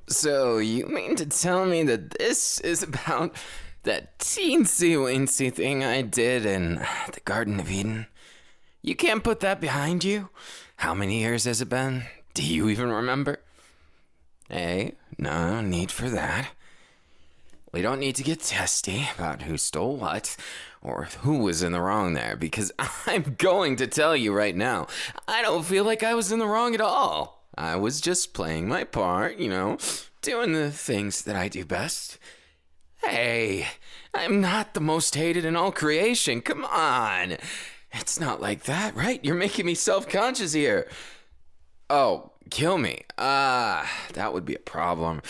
So you mean to tell me that this is about that teensy-weensy thing I did in the Garden of Eden? You can't put that behind you? How many years has it been? Do you even remember? Hey, no need for that. We don't need to get testy about who stole what or who was in the wrong there, because I'm going to tell you right now, I don't feel like I was in the wrong at all. I was just playing my part, doing the things that I do best. Hey, I'm not the most hated in all creation. Come on. It's not like that, right? You're making me self-conscious here. Oh, kill me. That would be a problem.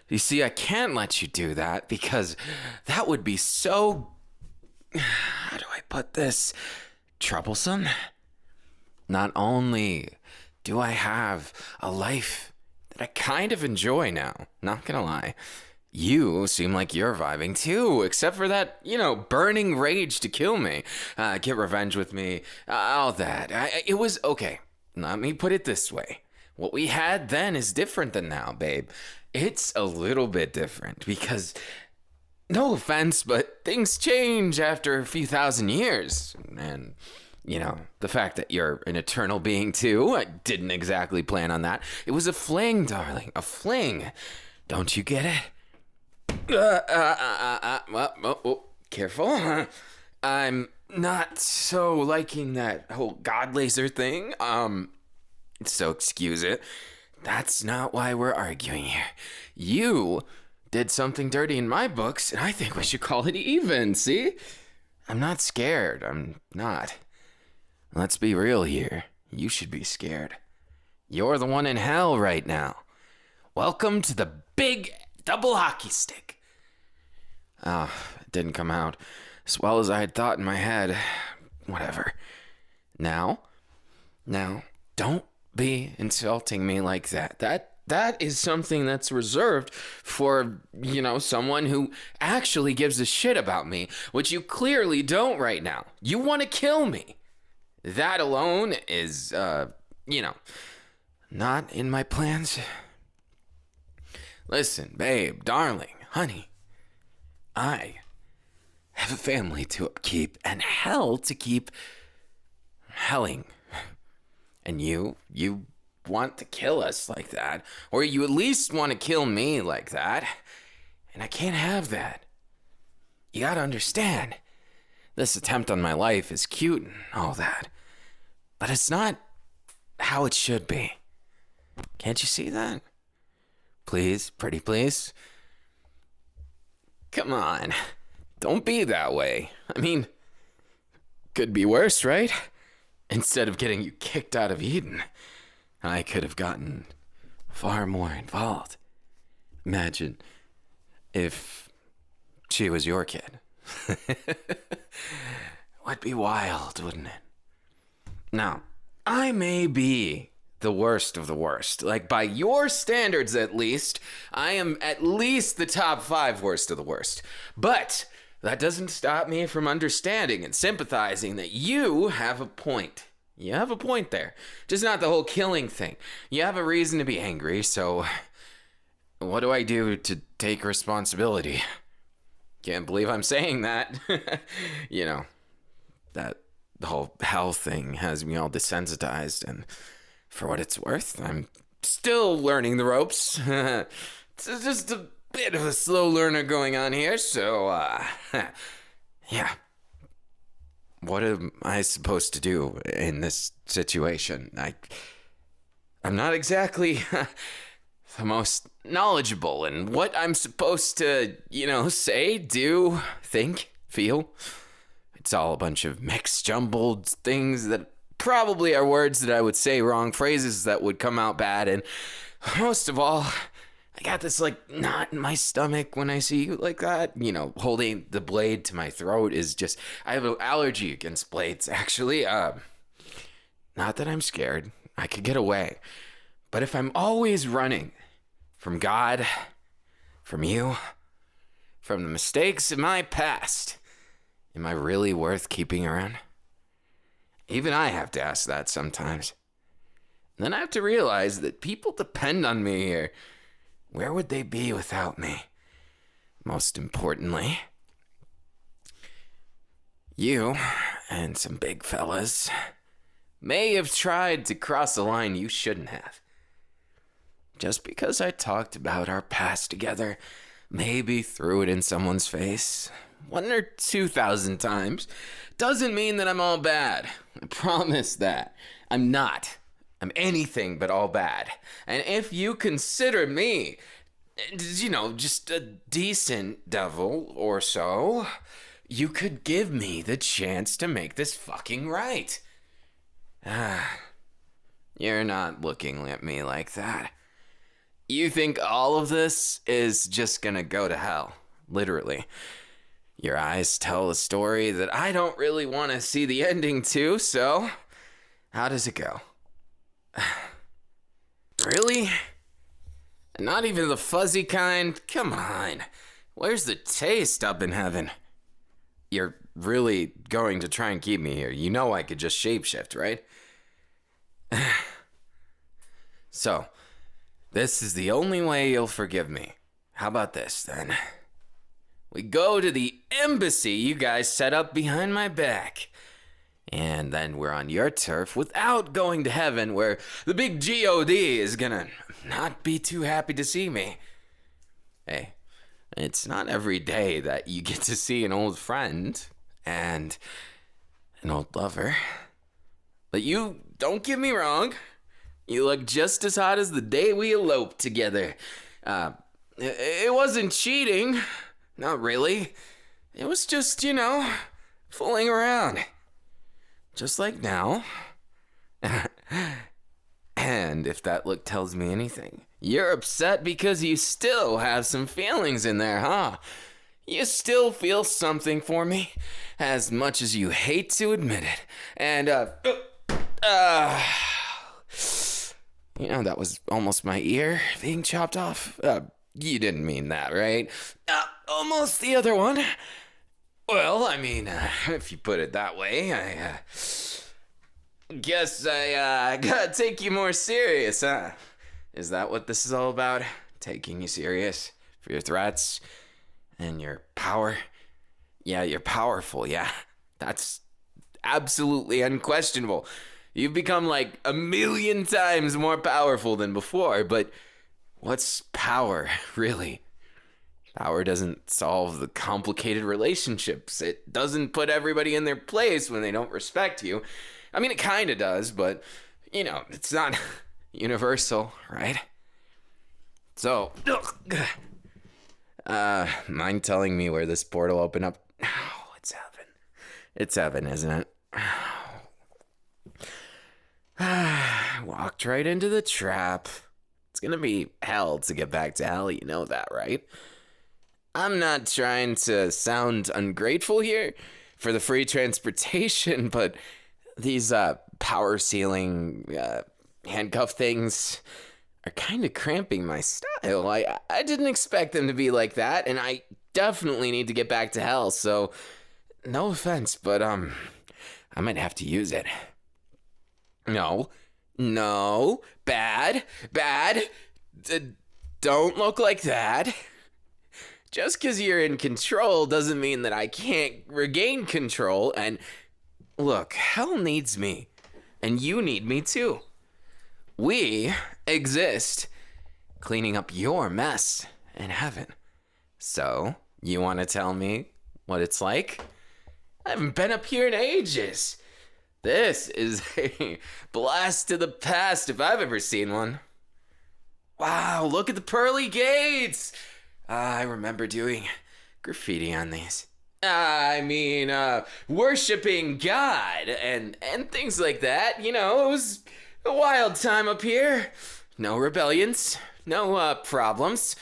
You see, I can't let you do that because that would be so... How do I put this? Troublesome? Not only do I have a life that I kind of enjoy now, not gonna lie, you seem like you're vibing too, except for that, burning rage to kill me, get revenge with me, all that. It was okay. Let me put it this way. What we had then is different than now, babe. It's a little bit different because, no offense, but things change after a few thousand years. And, the fact that you're an eternal being too, I didn't exactly plan on that. It was a fling, darling, a fling. Don't you get it? Careful. I'm not so liking that whole God laser thing. So excuse it. That's not why we're arguing here. You did something dirty in my books, and I think we should call it even, see? I'm not scared. I'm not. Let's be real here. You should be scared. You're the one in hell right now. Welcome to the big double hockey stick. Oh, it didn't come out as well as I had thought in my head. Whatever. Now, don't be insulting me like that. That is something that's reserved for, someone who actually gives a shit about me, which you clearly don't right now. You want to kill me. That alone is, not in my plans. Listen, babe, darling, honey, I have a family to upkeep and hell to keep helling. And you want to kill us like that, or you at least want to kill me like that, and I can't have that. You gotta understand, this attempt on my life is cute and all that, but it's not how it should be. Can't you see that? Please, pretty please. Come on, don't be that way. I mean, could be worse, right? Instead of getting you kicked out of Eden, I could have gotten far more involved. Imagine if she was your kid. Would be wild, wouldn't it? Now, I may be the worst of the worst. Like, by your standards, at least, I am at least the top 5 worst of the worst. But that doesn't stop me from understanding and sympathizing that you have a point. You have a point there. Just not the whole killing thing. You have a reason to be angry, so what do I do to take responsibility? Can't believe I'm saying that. That the whole hell thing has me all desensitized, and for what it's worth, I'm still learning the ropes. It's just a bit of a slow learner going on here, so, yeah. What am I supposed to do in this situation? I'm not exactly the most knowledgeable in what I'm supposed to, say, do, think, feel. It's all a bunch of mixed, jumbled things that probably are words that I would say wrong, phrases that would come out bad, and most of all, I got this, knot in my stomach when I see you like that. Holding the blade to my throat is just... I have an allergy against blades, actually. Not that I'm scared. I could get away. But if I'm always running from God, from you, from the mistakes of my past, am I really worth keeping around? Even I have to ask that sometimes. And then I have to realize that people depend on me here. where would they be without me? Most importantly, you and some big fellas may have tried to cross a line you shouldn't have. Just because I talked about our past together, maybe threw it in someone's face 1,000 or 2,000 times, doesn't mean that I'm all bad. I promise that. I'm not. I'm anything but all bad. And if you consider me, just a decent devil or so, you could give me the chance to make this fucking right. You're not looking at me like that. You think all of this is just gonna go to hell, literally. Your eyes tell a story that I don't really want to see the ending to, so how does it go? Really? Not even the fuzzy kind? Come on. Where's the taste up in heaven? You're really going to try and keep me here. You know I could just shapeshift, right? So, this is the only way you'll forgive me. How about this, then? We go to the embassy you guys set up behind my back. And then we're on your turf without going to heaven, where the big G.O.D. is gonna not be too happy to see me. Hey, it's not every day that you get to see an old friend and an old lover. But you, don't get me wrong, you look just as hot as the day we eloped together. It wasn't cheating. Not really. It was just, fooling around. Just like now. And if that look tells me anything, you're upset because you still have some feelings in there, huh? You still feel something for me, as much as you hate to admit it. And, that was almost my ear being chopped off. You didn't mean that, right? Almost the other one. Well, I mean, if you put it that way, I guess I gotta take you more serious, huh? Is that what this is all about? Taking you serious for your threats and your power? Yeah, you're powerful, yeah. That's absolutely unquestionable. You've become like 1,000,000 times more powerful than before, but what's power, really? Power doesn't solve the complicated relationships. It doesn't put everybody in their place when they don't respect you. I mean, it kind of does, but, it's not universal, right? So, mind telling me where this portal opened up? Oh, it's heaven. It's heaven, isn't it? Walked right into the trap. It's gonna be hell to get back to hell, you know that, right? I'm not trying to sound ungrateful here for the free transportation, but these power ceiling handcuff things are kind of cramping my style. I didn't expect them to be like that, and I definitely need to get back to hell, so no offense, but I might have to use it. No, bad, don't look like that. Just because you're in control doesn't mean that I can't regain control, and look, hell needs me, and you need me too. We exist cleaning up your mess in heaven. So, you want to tell me what it's like? I haven't been up here in ages. This is a blast to the past if I've ever seen one. Wow, look at the pearly gates! I remember doing graffiti on these. Worshipping God and things like that. It was a wild time up here. No rebellions, no problems.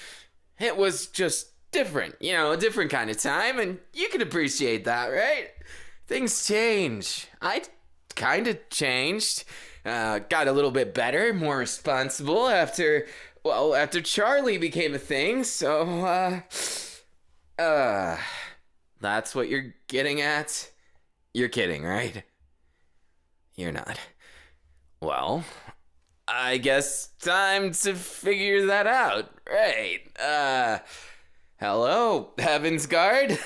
It was just different, a different kind of time, and you can appreciate that, right? Things change. I kind of changed. Got a little bit better, more responsible after Charlie became a thing, so, that's what you're getting at? You're kidding, right? You're not. Well, I guess time to figure that out. Right. Hello, Heaven's Guard.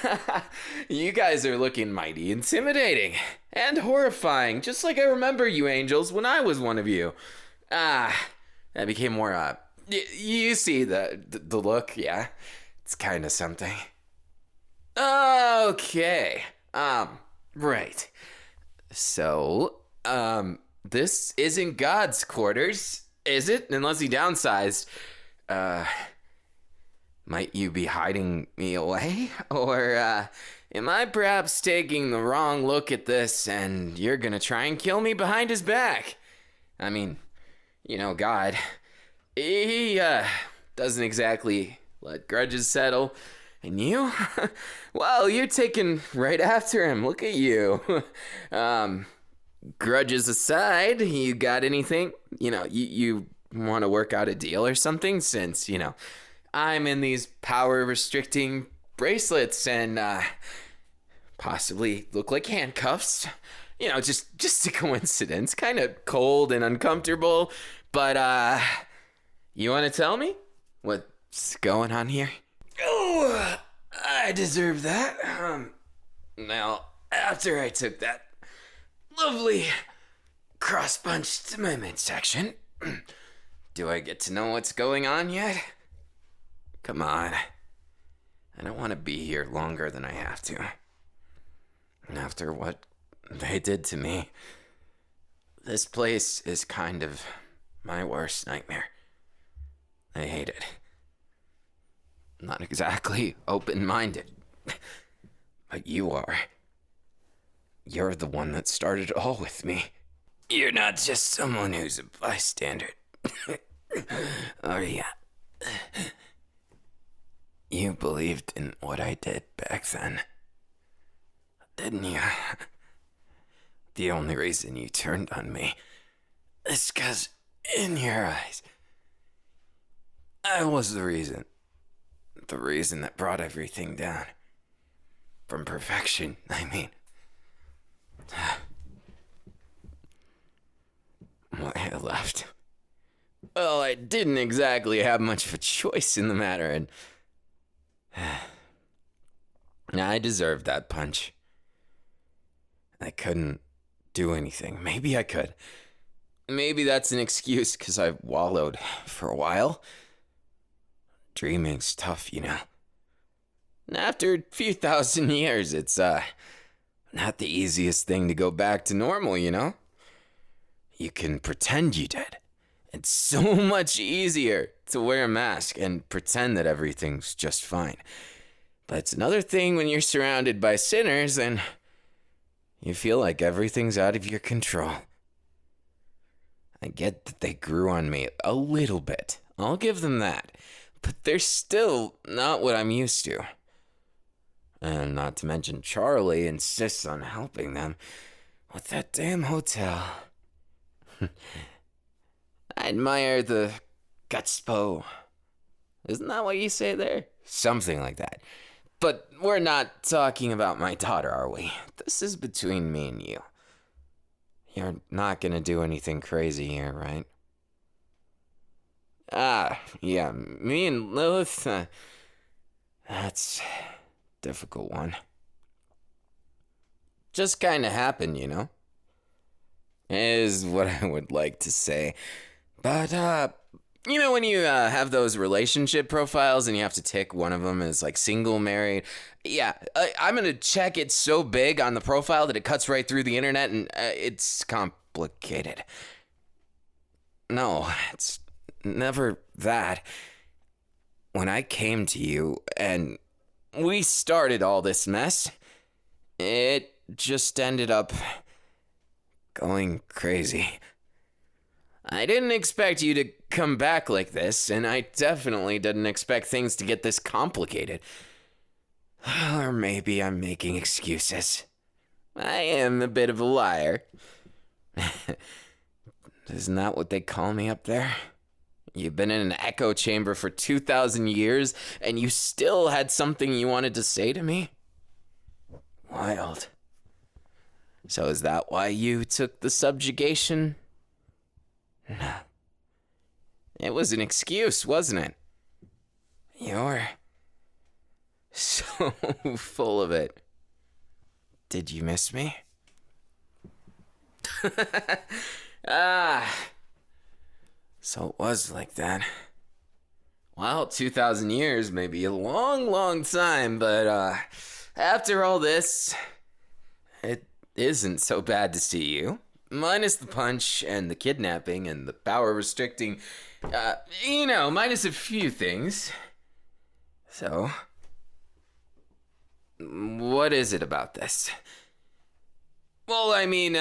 You guys are looking mighty intimidating and horrifying, just like I remember you angels when I was one of you. That became more, you see the look, yeah? It's kind of something. Okay. Right. So, this isn't God's quarters, is it? Unless he downsized. Might you be hiding me away? Or, am I perhaps taking the wrong look at this and you're gonna try and kill me behind his back? I mean, God. He, doesn't exactly let grudges settle. And you? Well, you're taking right after him. Look at you. Grudges aside, you got anything? You want to work out a deal or something? Since, I'm in these power restricting bracelets and possibly look like handcuffs. Just a coincidence. Kind of cold and uncomfortable. But you want to tell me what's going on here? Oh, I deserve that. Now, after I took that lovely cross punch to my midsection, do I get to know what's going on yet? Come on. I don't want to be here longer than I have to. And after what they did to me, this place is kind of my worst nightmare. I hate it. Not exactly open-minded, but you are. You're the one that started it all with me. You're not just someone who's a bystander. Oh, yeah. You believed in what I did back then, didn't you? The only reason you turned on me is 'cause in your eyes, I was the reason that brought everything down. From perfection, I mean. Why I left? Well, I didn't exactly have much of a choice in the matter, and I deserved that punch. I couldn't do anything. Maybe I could. Maybe that's an excuse because I wallowed for a while. Dreaming's tough, And after a few thousand years, it's not the easiest thing to go back to normal, You can pretend you did. It's so much easier to wear a mask and pretend that everything's just fine. But it's another thing when you're surrounded by sinners and you feel like everything's out of your control. I get that they grew on me a little bit. I'll give them that. But they're still not what I'm used to. And not to mention Charlie insists on helping them with that damn hotel. I admire the gutspo. Isn't that what you say there? Something like that. But we're not talking about my daughter, are we? This is between me and you. You're not gonna do anything crazy here, right? Yeah, me and Lilith, that's a difficult one. Just kinda happened, is what I would like to say. But, when you have those relationship profiles and you have to tick one of them as like single, married, yeah, I'm gonna check it so big on the profile that it cuts right through the internet and it's complicated. No, it's never that. When I came to you and we started all this mess, it just ended up going crazy. I didn't expect you to come back like this, and I definitely didn't expect things to get this complicated. Or maybe I'm making excuses. I am a bit of a liar. Isn't that what they call me up there? You've been in an echo chamber for 2,000 years, and you still had something you wanted to say to me? Wild. So is that why you took the subjugation? It was an excuse, wasn't it? You're so full of it. Did you miss me? Ah, so it was like that. Well, 2,000 years may be a long, long time, but after all this, it isn't so bad to see you. Minus the punch and the kidnapping and the power restricting, minus a few things. So, what is it about this? Well, I mean,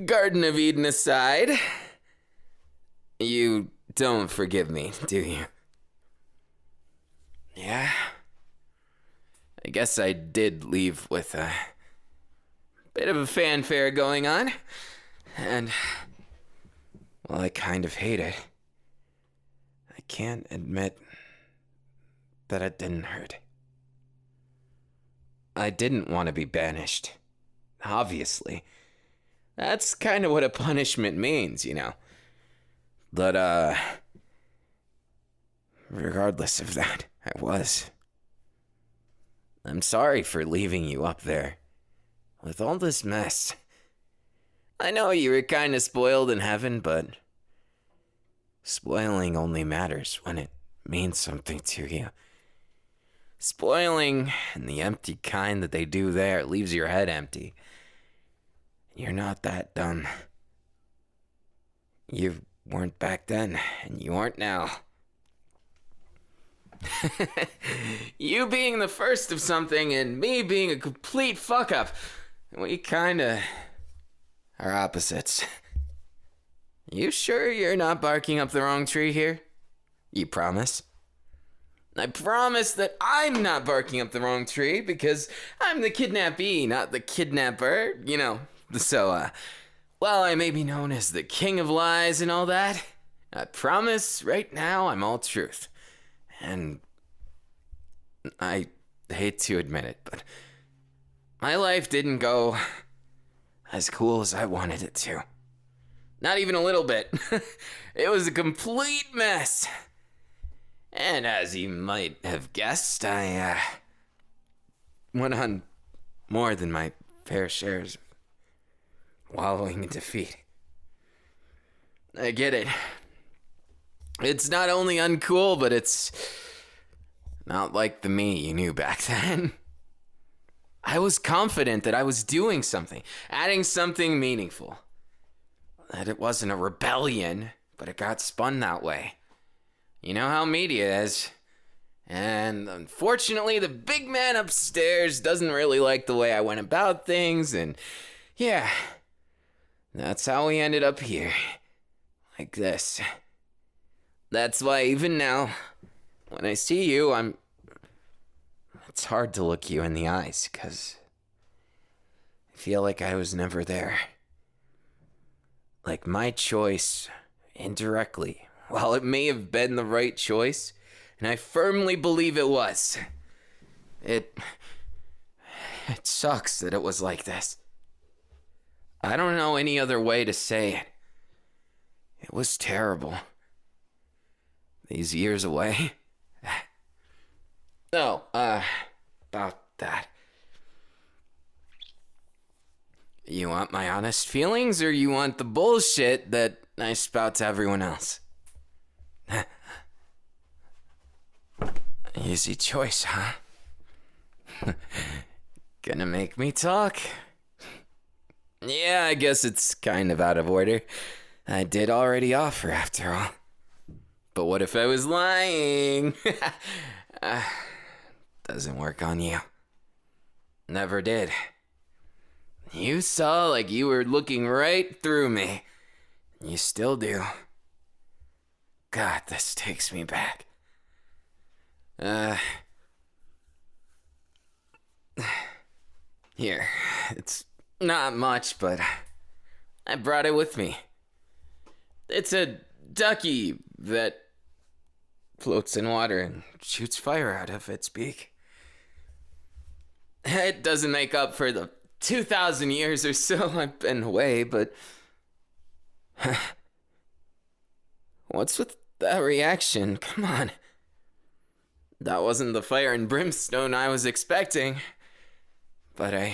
Garden of Eden aside, you don't forgive me, do you? Yeah. I guess I did leave with a bit of a fanfare going on. And, well, I kind of hate it. I can't admit that it didn't hurt. I didn't want to be banished. Obviously. That's kind of what a punishment means, you know. But, regardless of that, I was. I'm sorry for leaving you up there with all this mess. I know you were kind of spoiled in heaven, but spoiling only matters when it means something to you. Spoiling, and the empty kind that they do there, leaves your head empty. You're not that dumb. You weren't back then, and you aren't now. You being the first of something and me being a complete fuck-up. We kinda are opposites. You sure you're not barking up the wrong tree here? You promise? I promise that I'm not barking up the wrong tree because I'm the kidnappee, not the kidnapper, you know. So, while I may be known as the king of lies and all that, I promise right now I'm all truth. And I hate to admit it, but my life didn't go as cool as I wanted it to. Not even a little bit. It was a complete mess. And as you might have guessed, I went on more than my fair shares of wallowing in defeat. I get it. It's not only uncool, but it's not like the me you knew back then. I was confident that I was doing something, adding something meaningful. That it wasn't a rebellion, but it got spun that way. You know how media is. And unfortunately, the big man upstairs doesn't really like the way I went about things, and yeah, that's how we ended up here. Like this. That's why even now, when I see you, it's hard to look you in the eyes, because I feel like I was never there. Like my choice, indirectly, while it may have been the right choice, and I firmly believe it was, it sucks that it was like this. I don't know any other way to say it. It was terrible. These years away. No, about that. You want my honest feelings, or you want the bullshit that I spout to everyone else? Easy choice, huh? Gonna make me talk? Yeah, I guess it's kind of out of order. I did already offer, after all. But what if I was lying? Doesn't work on you. Never did. You saw like you were looking right through me. You still do. God, this takes me back. Here. It's not much, but I brought it with me. It's a ducky that floats in water and shoots fire out of its beak. It doesn't make up for the 2,000 years or so I've been away, but What's with that reaction? Come on. That wasn't the fire and brimstone I was expecting. But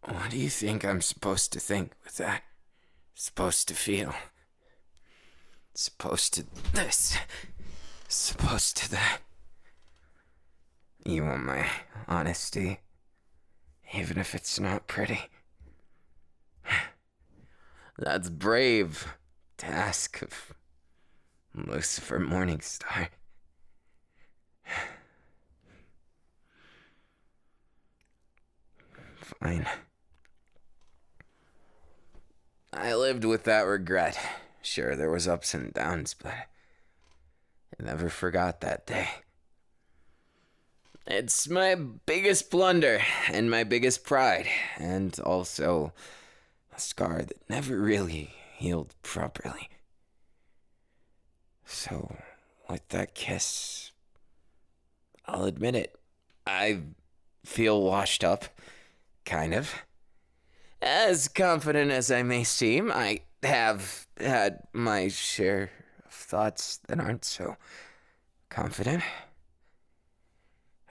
what do you think I'm supposed to think with that? Supposed to feel? Supposed to this? Supposed to that? You want my honesty? Even if it's not pretty? That's brave to ask of Lucifer Morningstar. Fine. I lived with that regret. Sure, there was ups and downs, but I never forgot that day. It's my biggest blunder and my biggest pride, and also a scar that never really healed properly. So, with that kiss, I'll admit it. I feel washed up, kind of. As confident as I may seem, I have had my share of thoughts that aren't so confident.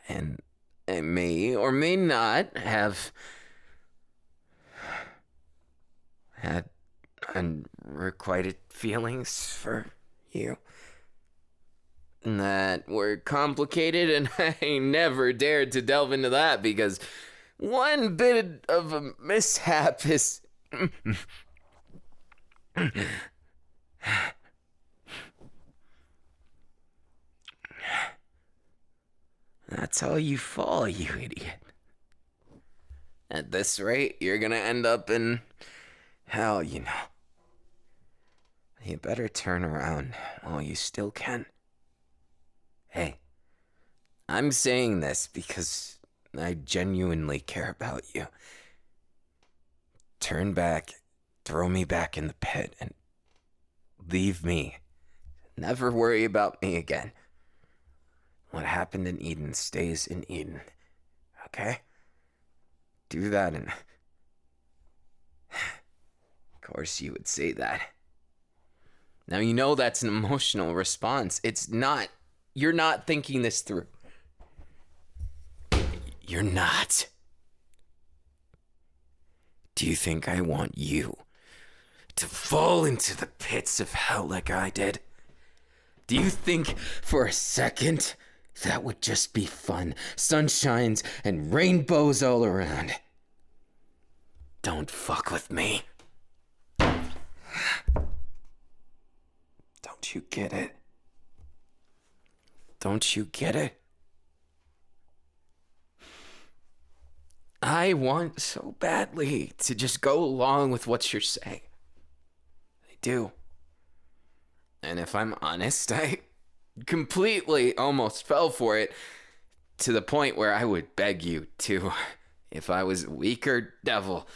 And I may or may not have had unrequited feelings for you that were complicated, and I never dared to delve into that because one bit of a mishap is that's how you fall, you idiot. At this rate, you're gonna end up in hell, you know. You better turn around while you still can. Hey, I'm saying this because I genuinely care about you. Turn back, throw me back in the pit, and leave me. Never worry about me again. What happened in Eden stays in Eden. Okay? Do that and... Of course you would say that. Now you know that's an emotional response. It's not. You're not thinking this through. You're not. Do you think I want you to fall into the pits of hell like I did? Do you think for a second that would just be fun? Sunshines and rainbows all around. Don't fuck with me. Don't you get it? Don't you get it? I want so badly to just go along with what you're saying. I do. And if I'm honest, I completely almost fell for it to the point where I would beg you to, if I was a weaker devil.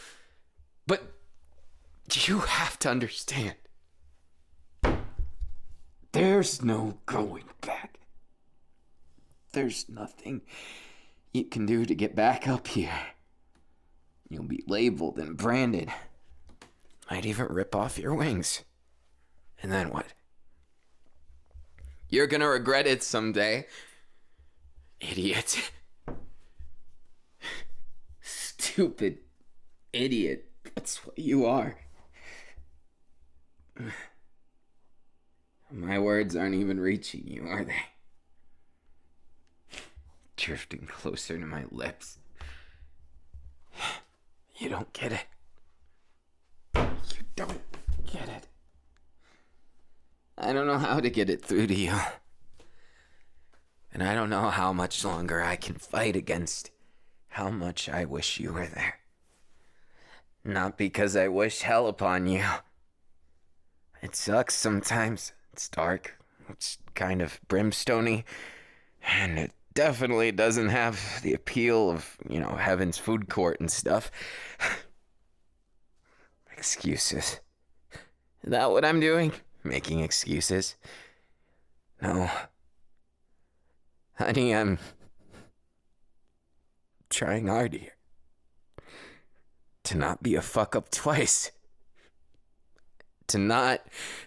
But you have to understand. There's no going back. There's nothing you can do to get back up here. You'll be labeled and branded. Might even rip off your wings. And then what? You're gonna regret it someday. Idiot. Stupid idiot. That's what you are. My words aren't even reaching you, are they? Drifting closer to my lips. You don't get it. You don't get it. I don't know how to get it through to you. And I don't know how much longer I can fight against how much I wish you were there. Not because I wish hell upon you. It sucks sometimes. It's dark. It's kind of brimstony. And it definitely doesn't have the appeal of, heaven's food court and stuff. Excuses. Is that what I'm doing? Making excuses? No. Honey, I'm trying hard here. To not be a fuck up twice. To not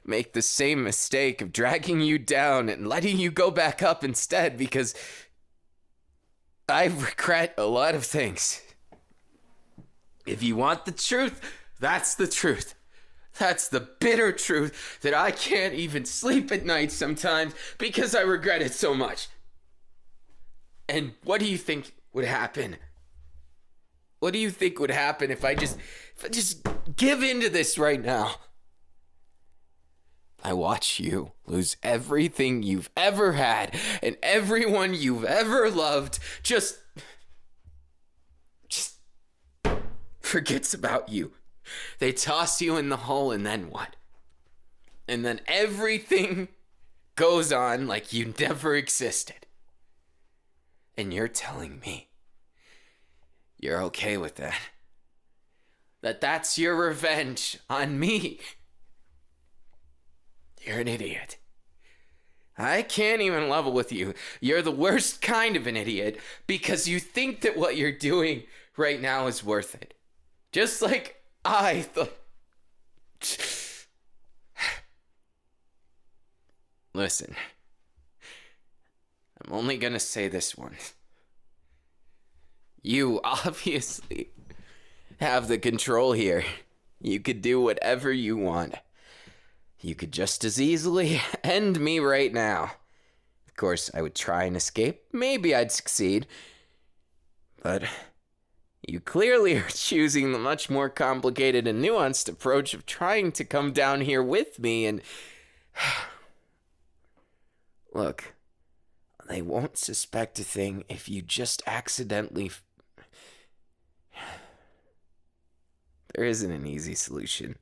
make the same mistake of dragging you down and letting you go back up instead, because I regret a lot of things. If you want the truth, that's the truth. That's the bitter truth that I can't even sleep at night sometimes because I regret it so much. And what do you think would happen? What do you think would happen if I just give into this right now? I watch you lose everything you've ever had and everyone you've ever loved just forgets about you. They toss you in the hole, and then what? And then everything goes on like you never existed. And you're telling me you're okay with that? That's your revenge on me? You're an idiot. I can't even level with you. You're the worst kind of an idiot because you think that what you're doing right now is worth it. Just like I thought. Listen, I'm only gonna say this once. You obviously have the control here. You could do whatever you want. You could just as easily end me right now. Of course, I would try and escape. Maybe I'd succeed. But you clearly are choosing the much more complicated and nuanced approach of trying to come down here with me and... Look, they won't suspect a thing if you just accidentally... There isn't an easy solution.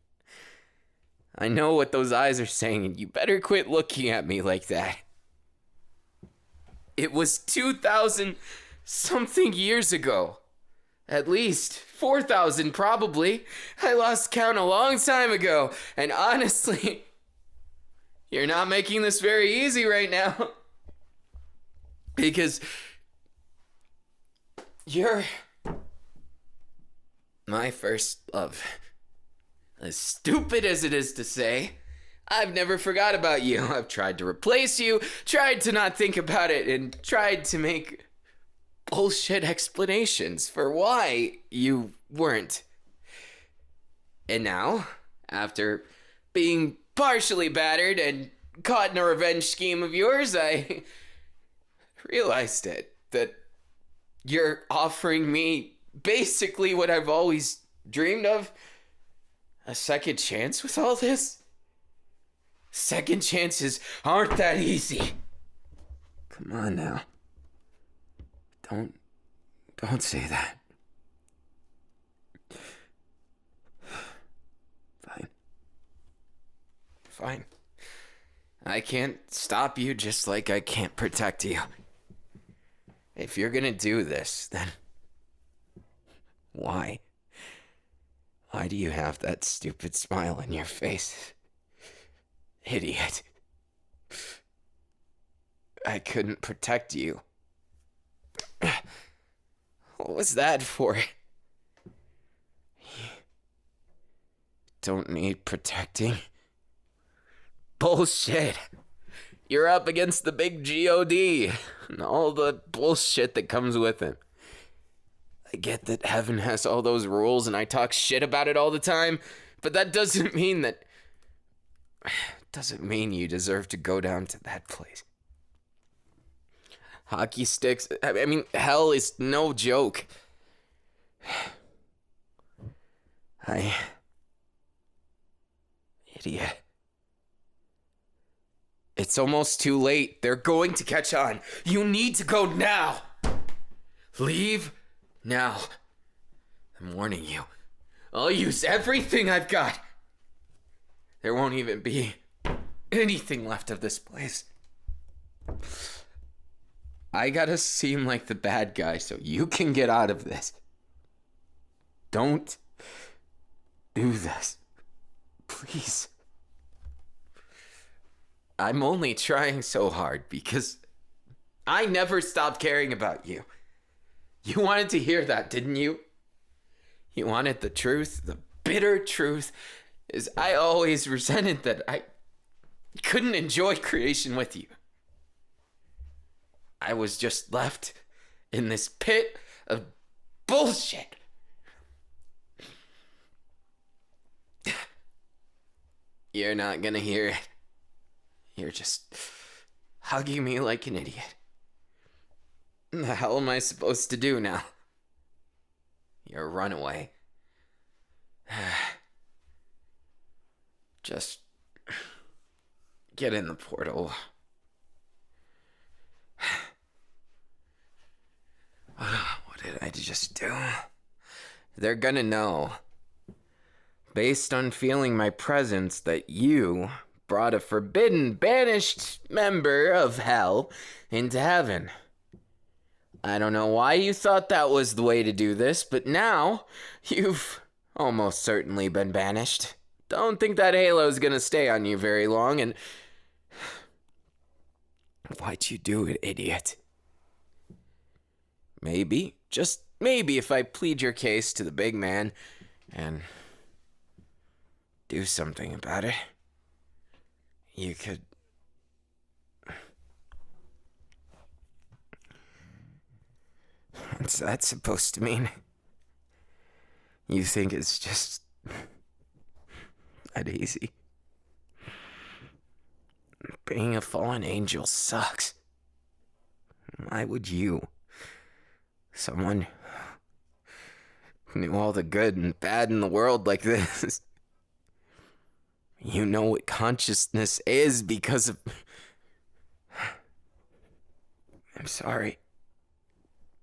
I know what those eyes are saying, and you better quit looking at me like that. It was 2,000-something years ago. At least 4,000 probably. I lost count a long time ago, and honestly, you're not making this very easy right now. Because you're my first love. As stupid as it is to say, I've never forgot about you. I've tried to replace you, tried to not think about it, and tried to make bullshit explanations for why you weren't. And now, after being partially battered and caught in a revenge scheme of yours, I realized that you're offering me basically what I've always dreamed of. A second chance with all this? Second chances aren't that easy. Come on now. Don't say that. Fine. I can't stop you just like I can't protect you. If you're gonna do this, then why? Why do you have that stupid smile on your face? Idiot. I couldn't protect you. What was that for? You don't need protecting. Bullshit. You're up against the big God and all the bullshit that comes with it. I get that heaven has all those rules and I talk shit about it all the time, but that doesn't mean you deserve to go down to that place. Hockey sticks, I mean, hell is no joke. Idiot. It's almost too late. They're going to catch on. You need to go now. Leave now. I'm warning you. I'll use everything I've got. There won't even be anything left of this place. I gotta seem like the bad guy so you can get out of this. Don't do this. Please. I'm only trying so hard because I never stopped caring about you. You wanted to hear that, didn't you? You wanted the truth, the bitter truth, is I always resented that I couldn't enjoy creation with you. I was just left in this pit of bullshit. You're not gonna hear it. You're just hugging me like an idiot. What the hell am I supposed to do now? You're a runaway. Just get in the portal. What did I just do? They're gonna know, based on feeling my presence, that you brought a forbidden, banished member of hell into heaven. I don't know why you thought that was the way to do this, but now you've almost certainly been banished. Don't think that halo's gonna stay on you very long, and why'd you do it, idiot? Maybe, just maybe, if I plead your case to the big man and do something about it, you could... What's that supposed to mean? You think it's just that easy? Being a fallen angel sucks. Why would you, someone who knew all the good and bad in the world like this, you know what consciousness is because of... I'm sorry,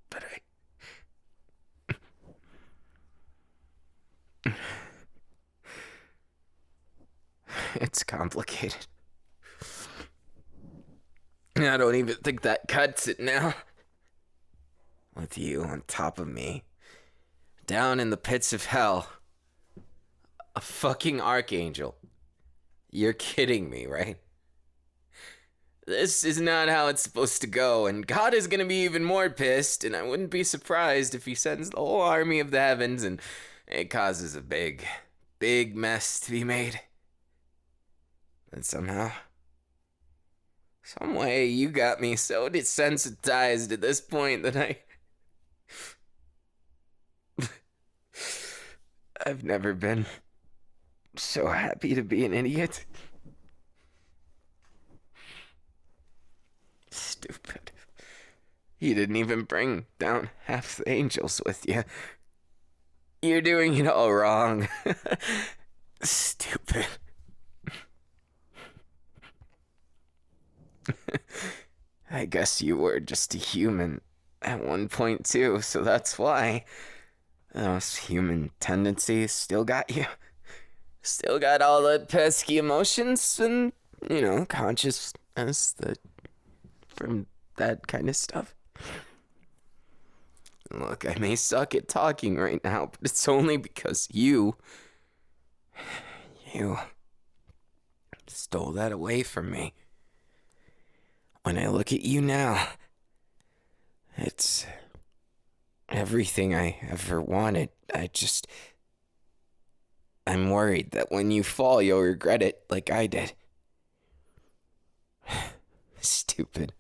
but it's complicated. I don't even think that cuts it now. With you on top of me, down in the pits of hell, a fucking archangel. You're kidding me, right? This is not how it's supposed to go, and God is gonna be even more pissed, and I wouldn't be surprised if he sends the whole army of the heavens and it causes a big, big mess to be made. And somehow, some way, you got me so desensitized at this point that I've never been so happy to be an idiot. Stupid. You didn't even bring down half the angels with you. You're doing it all wrong. Stupid. I guess you were just a human at one point too, so that's why those human tendencies still got you. Still got all the pesky emotions and, consciousness from that kind of stuff. Look, I may suck at talking right now, but it's only because you stole that away from me. When I look at you now, it's everything I ever wanted. I'm worried that when you fall, you'll regret it like I did. Stupid.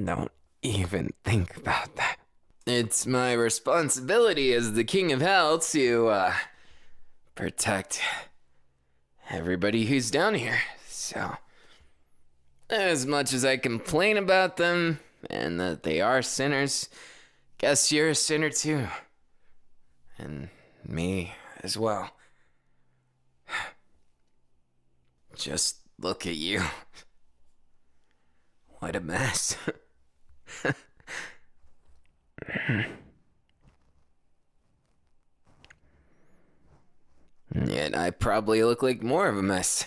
Don't even think about that. It's my responsibility as the king of hell to, protect everybody who's down here. So, as much as I complain about them and that they are sinners, guess you're a sinner too. And me as well. Just look at you. What a mess. Yet I probably look like more of a mess.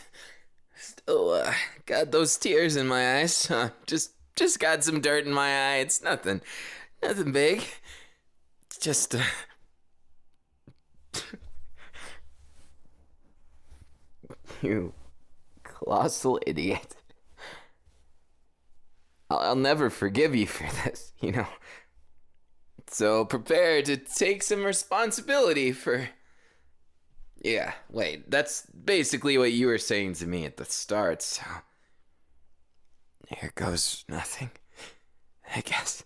Still, got those tears in my eyes. Just got some dirt in my eye. It's nothing big. It's just, you colossal idiot. I'll never forgive you for this, you know. So prepare to take some responsibility for... Yeah, wait, that's basically what you were saying to me at the start, so... Here goes nothing, I guess.